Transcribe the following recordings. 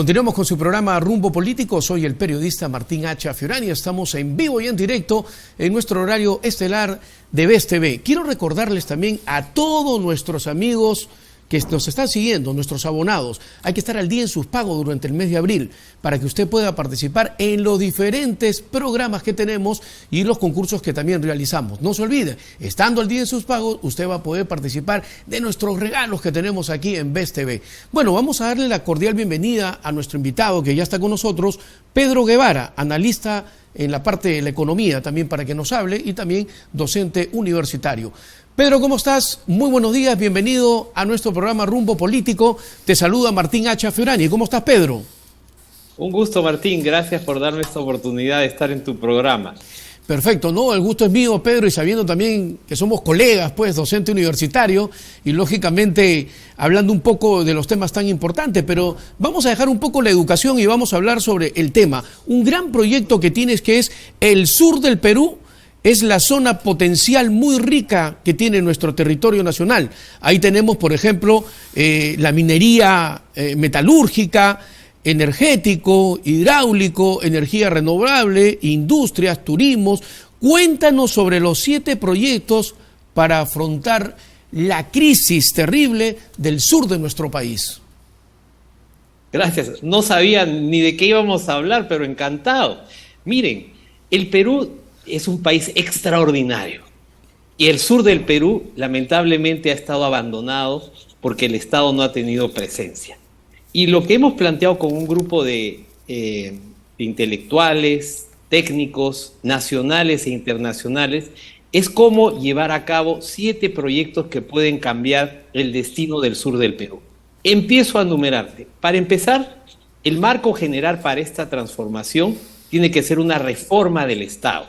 Continuamos con su programa Rumbo Político. Soy el periodista Martín H. Fiorani. Estamos en vivo y en directo en nuestro horario estelar de BES TV. Quiero recordarles también a todos nuestros amigos que nos están siguiendo, nuestros abonados, hay que estar al día en sus pagos durante el mes de abril para que usted pueda participar en los diferentes programas que tenemos y los concursos que también realizamos. No se olvide, estando al día en sus pagos, usted va a poder participar de nuestros regalos que tenemos aquí en BES TV. Bueno, vamos a darle la cordial bienvenida a nuestro invitado que ya está con nosotros, Pedro Guevara, analista en la parte de la economía también para que nos hable y también docente universitario. Pedro, ¿cómo estás? Muy buenos días, bienvenido a nuestro programa Rumbo Político. Te saluda Martín H. Fiorani. ¿Cómo estás, Pedro? Un gusto, Martín. Gracias por darme esta oportunidad de estar en tu programa. Perfecto, no, el gusto es mío, Pedro, y sabiendo también que somos colegas, pues, docente universitario, y lógicamente hablando un poco de los temas tan importantes, pero vamos a dejar un poco la educación y vamos a hablar sobre el tema. Un gran proyecto que tienes que es el sur del Perú. Es la zona potencial muy rica que tiene nuestro territorio nacional. Ahí tenemos, por ejemplo, la minería metalúrgica, energético, hidráulico, energía renovable, industrias, turismos. Cuéntanos sobre los 7 proyectos para afrontar la crisis terrible del sur de nuestro país. Gracias. No sabía ni de qué íbamos a hablar, pero encantado. Miren, el Perú es un país extraordinario y el sur del Perú lamentablemente ha estado abandonado porque el Estado no ha tenido presencia. Y lo que hemos planteado con un grupo de intelectuales, técnicos, nacionales e internacionales, es cómo llevar a cabo 7 proyectos que pueden cambiar el destino del sur del Perú. Empiezo a enumerarte. Para empezar, el marco general para esta transformación tiene que ser una reforma del Estado,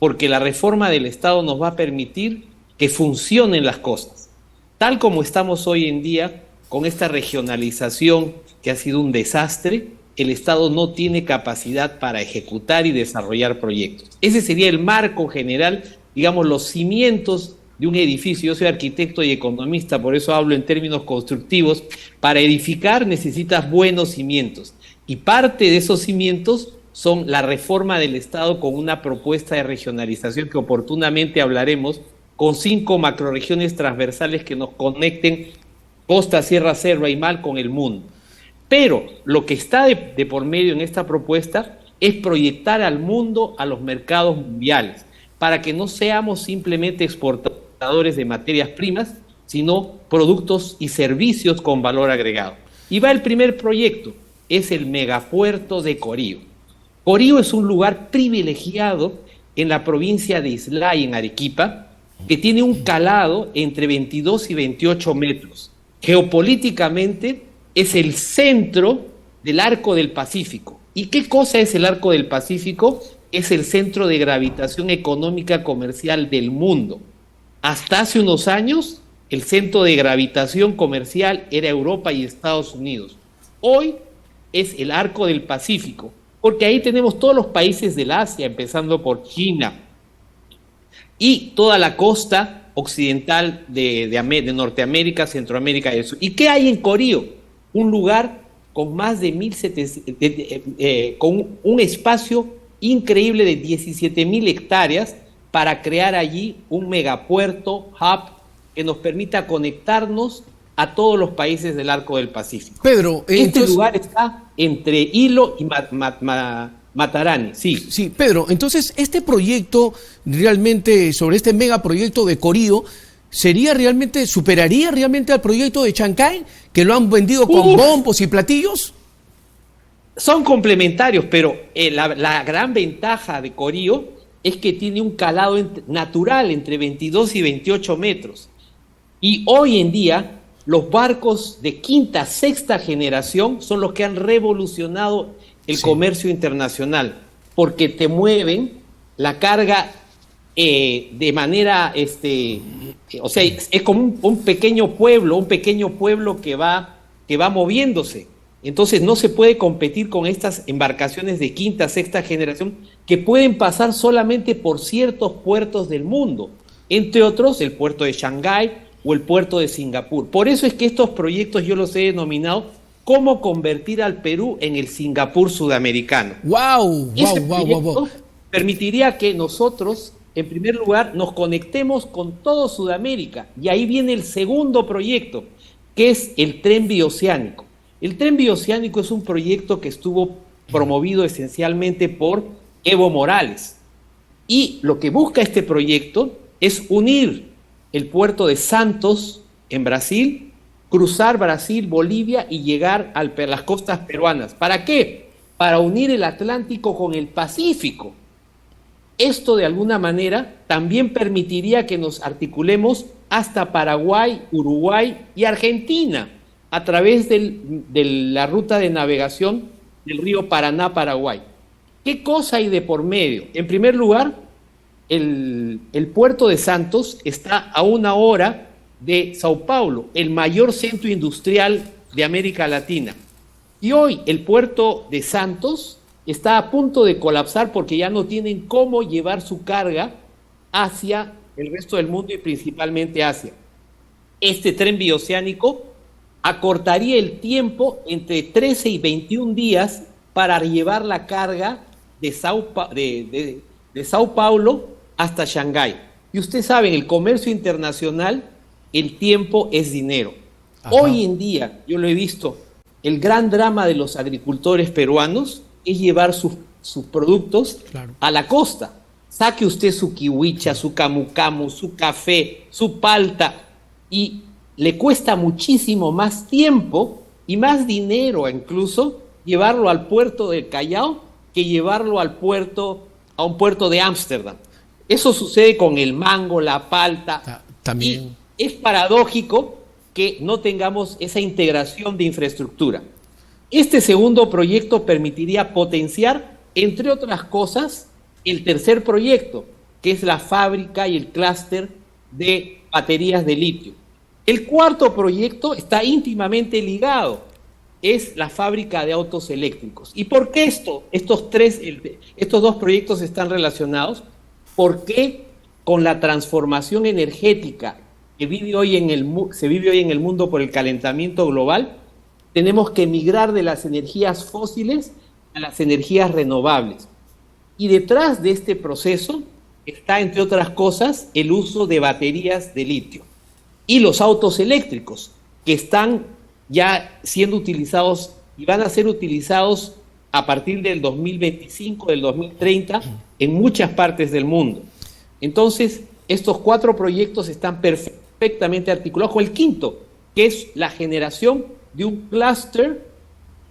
porque la reforma del Estado nos va a permitir que funcionen las cosas. Tal como estamos hoy en día, con esta regionalización que ha sido un desastre, el Estado no tiene capacidad para ejecutar y desarrollar proyectos. Ese sería el marco general, digamos, los cimientos de un edificio. Yo soy arquitecto y economista, por eso hablo en términos constructivos. Para edificar necesitas buenos cimientos, y parte de esos cimientos son la reforma del Estado con una propuesta de regionalización que oportunamente hablaremos, con 5 macroregiones transversales que nos conecten costa, sierra, selva y mar con el mundo. Pero lo que está de por medio en esta propuesta es proyectar al mundo a los mercados mundiales, para que no seamos simplemente exportadores de materias primas, sino productos y servicios con valor agregado. Y va el primer proyecto, es el megapuerto de Corío. Corío es un lugar privilegiado en la provincia de Islay, en Arequipa, que tiene un calado entre 22 y 28 metros. Geopolíticamente es el centro del Arco del Pacífico. ¿Y qué cosa es el Arco del Pacífico? Es el centro de gravitación económica comercial del mundo. Hasta hace unos años, el centro de gravitación comercial era Europa y Estados Unidos. Hoy es el Arco del Pacífico, porque ahí tenemos todos los países del Asia, empezando por China, y toda la costa occidental de Norteamérica, Centroamérica y eso. ¿Y qué hay en Corío? Un lugar con más de 1.700, con un espacio increíble de 17.000 hectáreas para crear allí un megapuerto, hub, que nos permita conectarnos a todos los países del Arco del Pacífico. Pedro, este lugar está entre Hilo y Matarani. Sí, Pedro, entonces este proyecto realmente, sobre este megaproyecto de Corío, ¿superaría realmente al proyecto de Chancay, que lo han vendido con bombos y platillos? Son complementarios, pero la gran ventaja de Corío es que tiene un calado natural entre 22 y 28 metros. Y hoy en día los barcos de quinta, sexta generación son los que han revolucionado el comercio internacional, porque te mueven la carga de manera, o sea, es como un pequeño pueblo que va moviéndose. Entonces no se puede competir con estas embarcaciones de quinta, sexta generación que pueden pasar solamente por ciertos puertos del mundo, entre otros el puerto de Shanghái o el puerto de Singapur. Por eso es que estos proyectos yo los he denominado cómo convertir al Perú en el Singapur sudamericano. ¡Wow! Ese ¡Wow, wow, proyecto wow! permitiría que nosotros, en primer lugar, nos conectemos con todo Sudamérica. Y ahí viene el segundo proyecto, que es el Tren Bioceánico. El Tren Bioceánico es un proyecto que estuvo promovido esencialmente por Evo Morales. Y lo que busca este proyecto es unir el puerto de Santos en Brasil, cruzar Brasil, Bolivia y llegar a las costas peruanas. ¿Para qué? Para unir el Atlántico con el Pacífico. Esto de alguna manera también permitiría que nos articulemos hasta Paraguay, Uruguay y Argentina a través de la ruta de navegación del río Paraná-Paraguay. ¿Qué cosa hay de por medio? En primer lugar, el puerto de Santos está a 1 hora de Sao Paulo, el mayor centro industrial de América Latina. Y hoy el puerto de Santos está a punto de colapsar porque ya no tienen cómo llevar su carga hacia el resto del mundo y principalmente Asia. Este tren bioceánico acortaría el tiempo entre 13 y 21 días para llevar la carga de Sao Paulo hasta Shanghái. Y usted sabe, en el comercio internacional el tiempo es dinero. Ajá. Hoy en día, yo lo he visto, el gran drama de los agricultores peruanos es llevar sus productos a la costa. Saque usted su kiwicha, su camu camu, su café, su palta, y le cuesta muchísimo más tiempo y más dinero incluso llevarlo al puerto del Callao que llevarlo a un puerto de Ámsterdam. Eso sucede con el mango, la palta. También. Y es paradójico que no tengamos esa integración de infraestructura. Este segundo proyecto permitiría potenciar, entre otras cosas, el tercer proyecto, que es la fábrica y el clúster de baterías de litio. El cuarto proyecto está íntimamente ligado, es la fábrica de autos eléctricos. ¿Y por qué estos dos proyectos están relacionados? Porque con la transformación energética que se vive hoy en el mundo por el calentamiento global, tenemos que migrar de las energías fósiles a las energías renovables. Y detrás de este proceso está, entre otras cosas, el uso de baterías de litio. Y los autos eléctricos, que están ya siendo utilizados y van a ser utilizados a partir del 2025, del 2030, en muchas partes del mundo. Entonces, estos 4 proyectos están perfectamente articulados con el quinto, que es la generación de un clúster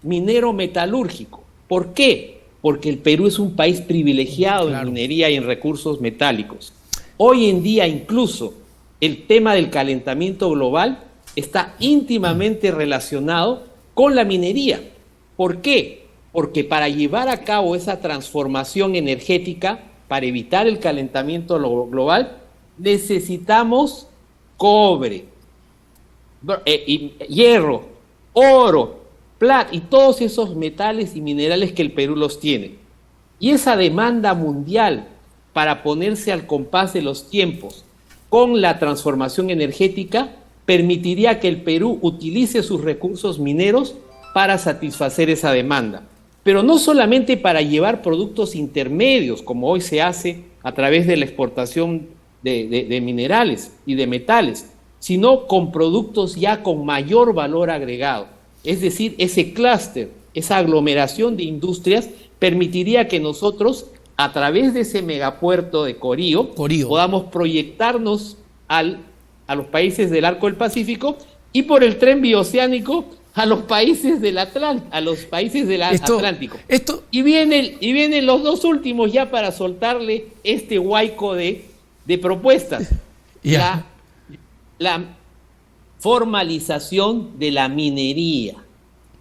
minero metalúrgico. ¿Por qué? Porque el Perú es un país privilegiado en minería y en recursos metálicos. Hoy en día, incluso, el tema del calentamiento global está íntimamente relacionado con la minería. ¿Por qué? Porque para llevar a cabo esa transformación energética, para evitar el calentamiento global, necesitamos cobre, hierro, oro, plata y todos esos metales y minerales que el Perú los tiene. Y esa demanda mundial para ponerse al compás de los tiempos con la transformación energética permitiría que el Perú utilice sus recursos mineros para satisfacer esa demanda. Pero no solamente para llevar productos intermedios, como hoy se hace a través de la exportación de minerales y de metales, sino con productos ya con mayor valor agregado. Es decir, ese clúster, esa aglomeración de industrias permitiría que nosotros, a través de ese megapuerto de Corío, podamos proyectarnos a los países del Arco del Pacífico y por el tren bioceánico a los países del Atlántico. Y vienen los dos últimos ya para soltarle este huaico de propuestas. La formalización de la minería.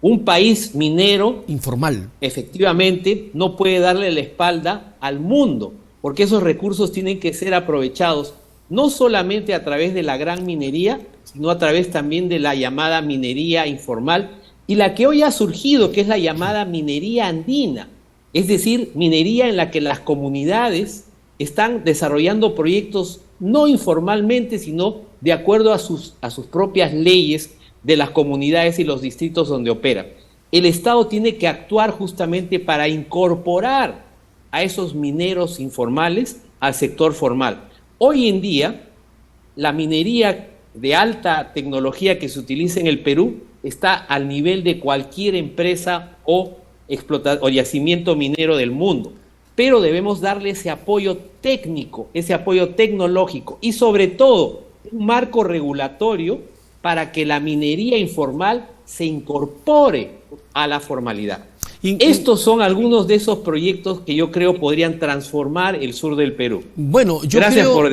Un país minero informal, efectivamente, no puede darle la espalda al mundo, porque esos recursos tienen que ser aprovechados no solamente a través de la gran minería, sino a través también de la llamada minería informal y la que hoy ha surgido, que es la llamada minería andina, es decir, minería en la que las comunidades están desarrollando proyectos no informalmente, sino de acuerdo a sus propias leyes, de las comunidades y los distritos donde opera. El Estado tiene que actuar justamente para incorporar a esos mineros informales al sector formal. Hoy en día, la minería de alta tecnología que se utiliza en el Perú está al nivel de cualquier empresa o yacimiento minero del mundo, pero debemos darle ese apoyo técnico, ese apoyo tecnológico y sobre todo un marco regulatorio para que la minería informal se incorpore a la formalidad. Estos son algunos de esos proyectos que yo creo podrían transformar el sur del Perú. Bueno, yo Gracias creo... por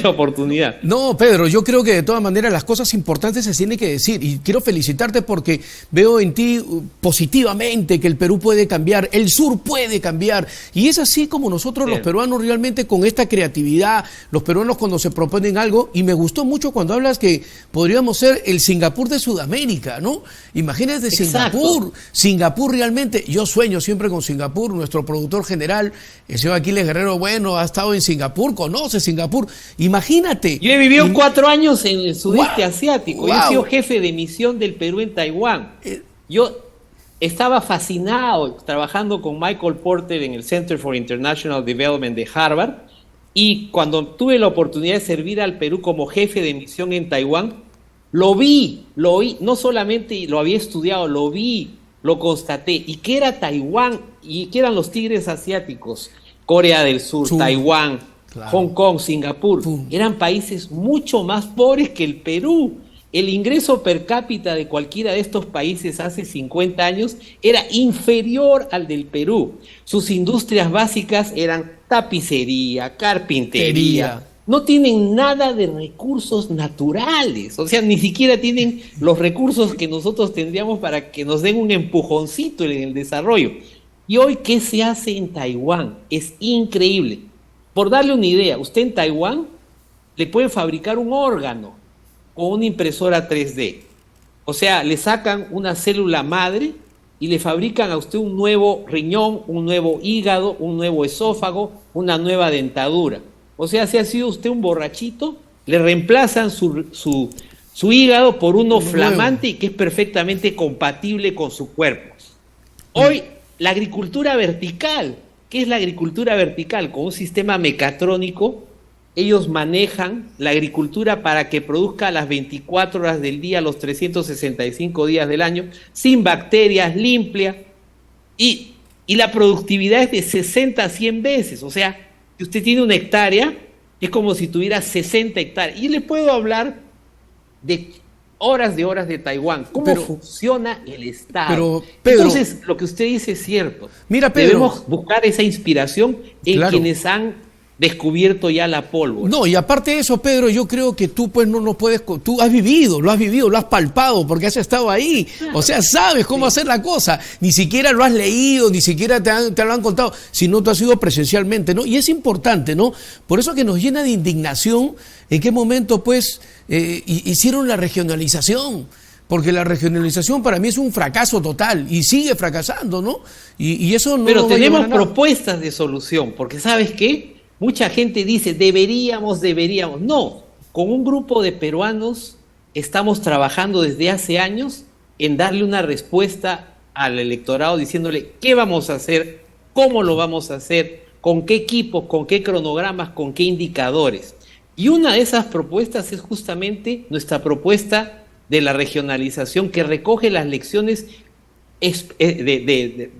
la oportunidad. No, Pedro, yo creo que de todas maneras las cosas importantes se tienen que decir y quiero felicitarte porque veo en ti positivamente que el Perú puede cambiar, el sur puede cambiar y es así como nosotros los peruanos realmente con esta creatividad, los peruanos cuando se proponen algo, y me gustó mucho cuando hablas que podríamos ser el Singapur de Sudamérica, ¿no? Imagínate Singapur realmente. Yo sueño siempre con Singapur, nuestro productor general, el señor Aquiles Guerrero Bueno, ha estado en Singapur, conoce Singapur, imagínate. Yo he vivido 4 años en el sudeste asiático, yo he sido jefe de misión del Perú en Taiwán. Yo estaba fascinado trabajando con Michael Porter en el Center for International Development de Harvard, y cuando tuve la oportunidad de servir al Perú como jefe de misión en Taiwán, lo vi, no solamente lo había estudiado, lo vi, lo constaté, y que era Taiwán, y que eran los tigres asiáticos, Corea del Sur, Taiwán, claro, Hong Kong, Singapur, eran países mucho más pobres que el Perú. El ingreso per cápita de cualquiera de estos países hace 50 años era inferior al del Perú. Sus industrias básicas eran tapicería, carpintería. No tienen nada de recursos naturales, o sea, ni siquiera tienen los recursos que nosotros tendríamos para que nos den un empujoncito en el desarrollo. Y hoy, ¿qué se hace en Taiwán? Es increíble. Por darle una idea, usted en Taiwán le pueden fabricar un órgano con una impresora 3D. O sea, le sacan una célula madre y le fabrican a usted un nuevo riñón, un nuevo hígado, un nuevo esófago, una nueva dentadura. O sea, si ha sido usted un borrachito, le reemplazan su hígado por uno flamante y que es perfectamente compatible con su cuerpo. Hoy, la agricultura vertical, ¿qué es la agricultura vertical? Con un sistema mecatrónico, ellos manejan la agricultura para que produzca las 24 horas del día, los 365 días del año, sin bacterias, limpia, y la productividad es de 60 a 100 veces, o sea, si usted tiene una hectárea, es como si tuviera 60 hectáreas. Y le puedo hablar de horas de Taiwán, cómo funciona el Estado. Pedro, entonces, lo que usted dice es cierto. Mira, Pedro, debemos buscar esa inspiración en quienes han descubierto ya la pólvora. No, y aparte de eso, Pedro, yo creo que tú pues no puedes, tú has vivido, lo has palpado, porque has estado ahí, o sea, sabes cómo hacer la cosa, ni siquiera lo has leído, ni siquiera te lo han contado, sino tú has ido presencialmente, ¿no? Y es importante, ¿no? Por eso que nos llena de indignación en qué momento pues hicieron la regionalización, porque la regionalización para mí es un fracaso total y sigue fracasando, ¿no? Y eso no. Pero tenemos propuestas de solución, porque ¿sabes qué? Mucha gente dice, deberíamos. No, con un grupo de peruanos estamos trabajando desde hace años en darle una respuesta al electorado diciéndole qué vamos a hacer, cómo lo vamos a hacer, con qué equipos, con qué cronogramas, con qué indicadores. Y una de esas propuestas es justamente nuestra propuesta de la regionalización, que recoge las lecciones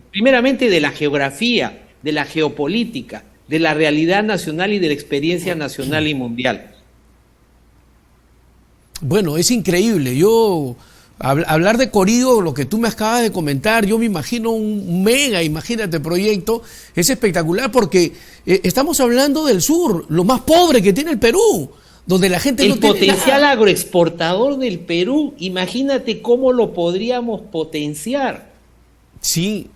primeramente de la geografía, de la geopolítica, de la realidad nacional y de la experiencia nacional y mundial. Bueno, es increíble. Yo, hablar de Corío, lo que tú me acabas de comentar, yo me imagino un imagínate, proyecto, es espectacular porque estamos hablando del sur, lo más pobre que tiene el Perú, donde la gente no tiene nada. El potencial agroexportador del Perú, imagínate cómo lo podríamos potenciar. Sí,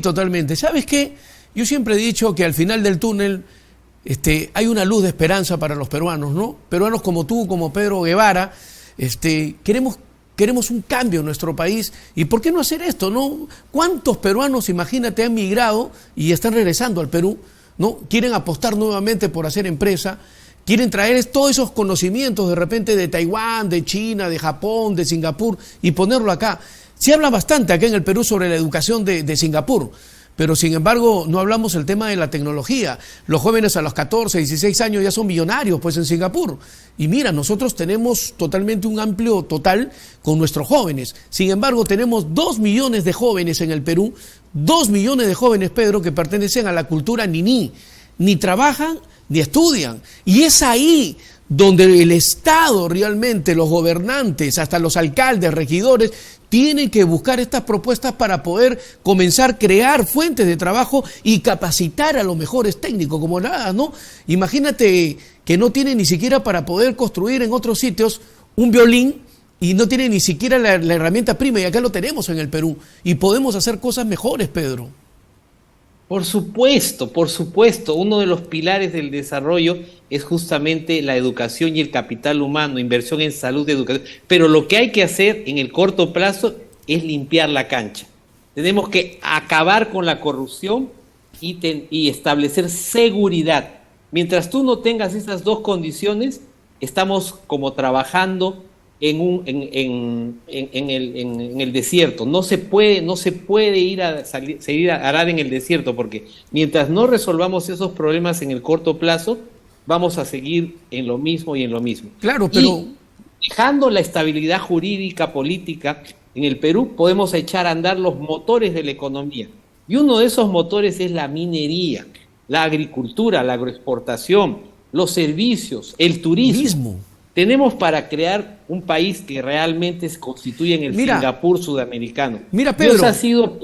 totalmente. ¿Sabes qué? Yo siempre he dicho que al final del túnel hay una luz de esperanza para los peruanos, ¿no? Peruanos como tú, como Pedro Guevara, queremos un cambio en nuestro país. ¿Y por qué no hacer esto, no? ¿Cuántos peruanos, imagínate, han migrado y están regresando al Perú, ¿no? Quieren apostar nuevamente por hacer empresa, Quieren traer todos esos conocimientos de repente de Taiwán, de China, de Japón, de Singapur y ponerlo acá. Se habla bastante acá en el Perú sobre la educación de Singapur, pero sin embargo no hablamos el tema de la tecnología. Los jóvenes a los 14, 16 años ya son millonarios pues en Singapur. Y mira, nosotros tenemos totalmente un amplio total con nuestros jóvenes. Sin embargo, tenemos 2 millones de jóvenes en el Perú, 2 millones de jóvenes, Pedro, que pertenecen a la cultura niní. Ni trabajan ni estudian. Y es ahí donde el Estado realmente, los gobernantes, hasta los alcaldes, regidores, tienen que buscar estas propuestas para poder comenzar a crear fuentes de trabajo y capacitar a los mejores técnicos, como nada, ¿no? Imagínate que no tienen ni siquiera para poder construir en otros sitios un violín y no tienen ni siquiera la herramienta prima, y acá lo tenemos en el Perú, y podemos hacer cosas mejores, Pedro. Por supuesto, uno de los pilares del desarrollo es justamente la educación y el capital humano, inversión en salud y educación, pero lo que hay que hacer en el corto plazo es limpiar la cancha. Tenemos que acabar con la corrupción y establecer seguridad. Mientras tú no tengas esas dos condiciones, estamos como trabajando en el desierto. No se puede ir a seguir a arar en el desierto, porque mientras no resolvamos esos problemas en el corto plazo, vamos a seguir en lo mismo y en lo mismo. Claro, pero dejando la estabilidad jurídica, política en el Perú, podemos echar a andar los motores de la economía. Y uno de esos motores es la minería, la agricultura, la agroexportación, los servicios, el turismo. Tenemos para crear un país que realmente se constituye en el Singapur sudamericano. Mira, Pedro, hemos sido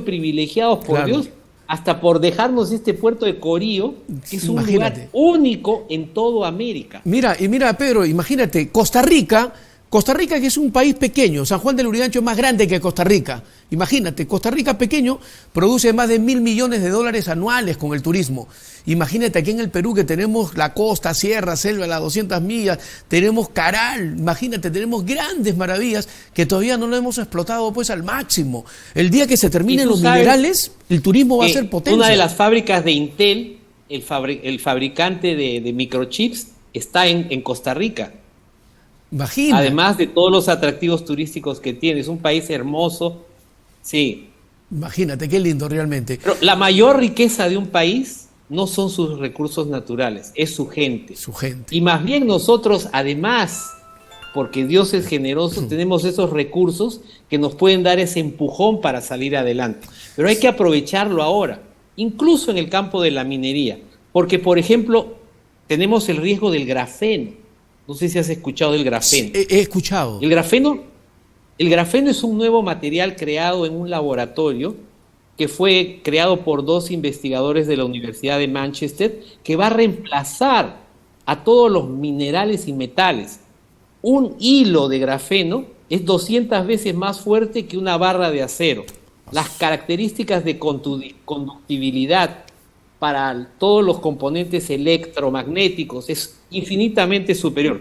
privilegiados por Dios, hasta por dejarnos este puerto de Corío, que es un lugar único en toda América. Mira, Pedro, imagínate, Costa Rica, que es un país pequeño, San Juan del Lurigancho es más grande que Costa Rica. Imagínate, Costa Rica pequeño produce más de $1.000 millones anuales con el turismo. Imagínate aquí en el Perú que tenemos la costa, sierra, selva, las 200 millas, tenemos Caral, imagínate, tenemos grandes maravillas que todavía no lo hemos explotado pues al máximo. El día que se terminen los minerales, el turismo va a ser potencia. Una de las fábricas de Intel, el fabricante de microchips, está en Costa Rica. Imagínate. Además de todos los atractivos turísticos que tiene, es un país hermoso, sí. Imagínate, qué lindo realmente. Pero la mayor riqueza de un país no son sus recursos naturales, es su gente. Su gente. Y más bien nosotros, además, porque Dios es generoso, tenemos esos recursos que nos pueden dar ese empujón para salir adelante. Pero hay que aprovecharlo ahora, incluso en el campo de la minería. Porque, por ejemplo, tenemos el riesgo del grafeno. No sé si has escuchado del grafeno. He escuchado. El grafeno es un nuevo material creado en un laboratorio que fue creado por 2 investigadores de la Universidad de Manchester, que va a reemplazar a todos los minerales y metales. Un hilo de grafeno es 200 veces más fuerte que una barra de acero. Las características de conductibilidad para todos los componentes electromagnéticos es infinitamente superior.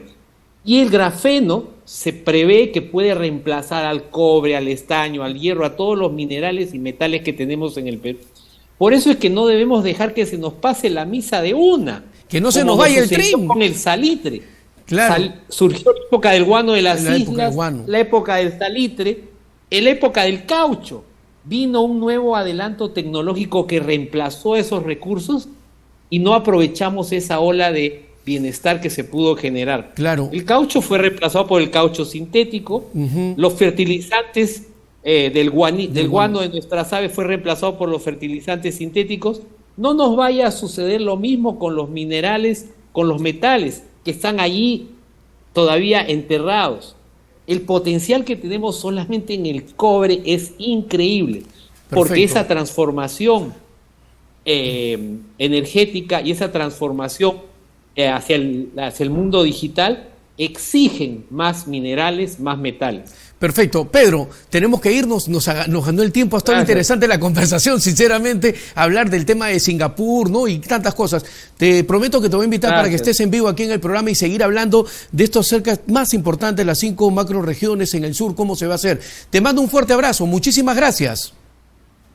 Y el grafeno se prevé que puede reemplazar al cobre, al estaño, al hierro, a todos los minerales y metales que tenemos en el Perú. Por eso es que no debemos dejar que se nos pase la misa de una. Que no se nos vaya el tren. Con el salitre. Claro. Surgió la época del guano de las islas, la época del salitre, la época del caucho. Vino un nuevo adelanto tecnológico que reemplazó esos recursos y no aprovechamos esa ola de bienestar que se pudo generar. Claro. El caucho fue reemplazado por el caucho sintético, los fertilizantes del guano de nuestras aves fue reemplazado por los fertilizantes sintéticos. No nos vaya a suceder lo mismo con los minerales, con los metales que están allí todavía enterrados. El potencial que tenemos solamente en el cobre es increíble. Perfecto. Porque esa transformación energética y esa transformación hacia el mundo digital exigen más minerales, más metales. Perfecto. Pedro, tenemos que irnos, nos ganó el tiempo, ha estado interesante la conversación, sinceramente, hablar del tema de Singapur, ¿no? Y tantas cosas. Te prometo que te voy a invitar para que estés en vivo aquí en el programa y seguir hablando de estos cerca más importantes, las 5 macroregiones en el sur, cómo se va a hacer. Te mando un fuerte abrazo, muchísimas gracias.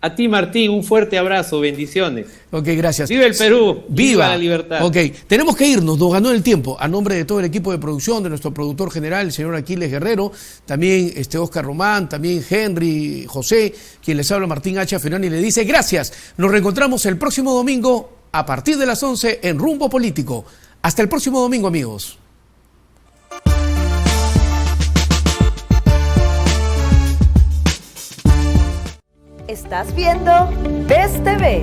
A ti, Martín, un fuerte abrazo, bendiciones. Ok, gracias. ¡Viva el Perú! ¡Viva la libertad! Ok, tenemos que irnos, nos ganó el tiempo. A nombre de todo el equipo de producción, de nuestro productor general, el señor Aquiles Guerrero, también Oscar Román, también Henry, José, quien les habla, Martín H. Fiorani, le dice gracias. Nos reencontramos el próximo domingo a partir de las 11 en Rumbo Político. Hasta el próximo domingo, amigos. Estás viendo Best TV.